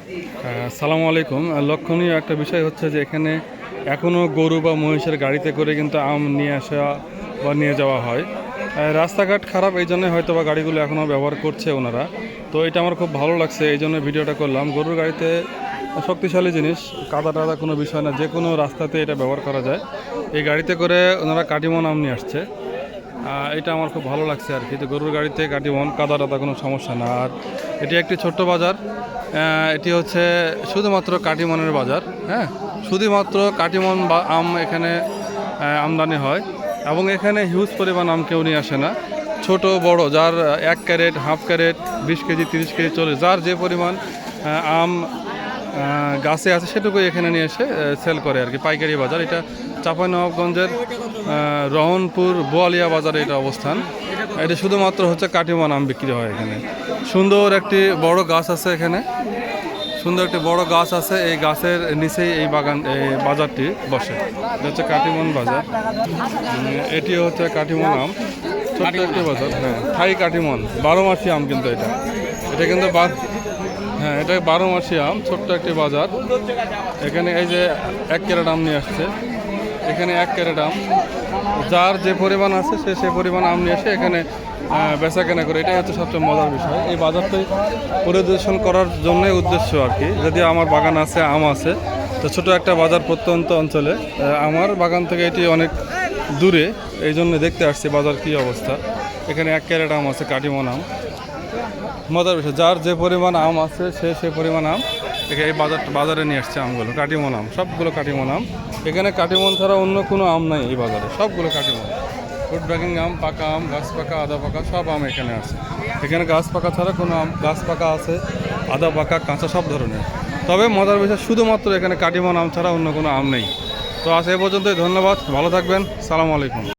আসসালামু আলাইকুম। লক্ষণীয় একটা বিষয় হচ্ছে যে এখানে এখনও গরু বা মহিষের গাড়িতে করে কিন্তু আম নিয়ে আসা বা নিয়ে যাওয়া হয়। রাস্তাঘাট খারাপ, এই জন্যই হয়তো বা গাড়িগুলো এখনও ব্যবহার করছে ওনারা। তো এটা আমার খুব ভালো লাগছে, এই জন্য ভিডিওটা করলাম। গরুর গাড়িতে শক্তিশালী জিনিস, কাদা টাদা কোনো বিষয় না, যে কোনো রাস্তাতে এটা ব্যবহার করা যায়। এই গাড়িতে করে ওনারা কাটিমন আম নিয়ে আসছে। এটা আমার খুব ভালো লাগছে আর কি, যে গরুর গাড়িতে কাটিমন, কাদা টাদা কোনো সমস্যা না। আর এটি একটি ছোট্ট বাজার। এটি হচ্ছে শুধুমাত্র কাটিমনের বাজার। হ্যাঁ, শুধুমাত্র কাটিমন বা আম এখানে আমদানি হয়, এবং এখানে হিউজ পরিমাণ আম কেউ নিয়ে আসে না। ছোট বড় যার 1 carat, half carat, 20 KG, 30 KG চলে, যার যে পরিমাণ আম গাছে আছে সেটুকুই এখানে নিয়ে এসে সেল করে আর কি, পাইকারি বাজার। এটা চাঁপাইনবাবগঞ্জের রহনপুর বোয়ালিয়া বাজারে এটা অবস্থান। এটা শুধুমাত্র হচ্ছে কাটিমন আম বিক্রি হয় এখানে। সুন্দর একটি বড় গাছ আছে এখানে, সুন্দর একটি বড় গাছ আছে, এই গাছের নিচেই এই বাজারটি বসে। এটা হচ্ছে কাটিমন বাজার। এটি হচ্ছে কাটিমন আম, ছোট্ট একটি বাজার। হ্যাঁ, থাই কাটিমন, 12 মাসি আম কিন্তু এটা এটা কিন্তু হ্যাঁ, এটা 12 মাসি আম, ছোট্ট একটি বাজার। এখানে এই যে 1 ক্যারেট আম নিয়ে আসছে, এখানে 1 ক্যারেট আম, যার যে পরিমাণ আছে সে পরিমাণ আম নিয়ে এসে এখানে বেচা কেনা করে। এটাই হচ্ছে সবচেয়ে মজার বিষয়। এই বাজারটাই পরিদর্শন করার জন্যই উদ্দেশ্য আর কি। যদি আমার বাগান আছে, আম আছে, তো ছোটো একটা বাজার প্রত্যন্ত অঞ্চলে, আমার বাগান থেকে এটি অনেক দূরে, এই জন্য দেখতে আসছি বাজার কী অবস্থা। এখানে 1 ক্যারেট আম আছে, কাটিমন আম। মজার বিষয়, যার যে পরিমাণ আম আছে সে পরিমাণ আম এই বাজারে নিয়ে আসছে আমগুলো, কাটিমন আম, সবগুলো কাটিমন আম। এখানে কাটিমন ছাড়া অন্য কোনো আম নাই এই বাজারে, সবগুলো কাটিমন। ফ্রুট ব্যাগিং আম, পাকা আম, গাছ পাকা, আদা পাকা, সব আম এখানে আছে। এখানে গাছ পাকা ছাড়া কোনো আম, গাছ পাকা আছে, আদা পাকা, কাঁচা, সব ধরনের। তবে মজার বিষয়, শুধুমাত্র এখানে কাটিমন আম ছাড়া অন্য কোনো আম নেই। তো আজ এ পর্যন্তই, ধন্যবাদ, ভালো থাকবেন, সালামু আলাইকুম।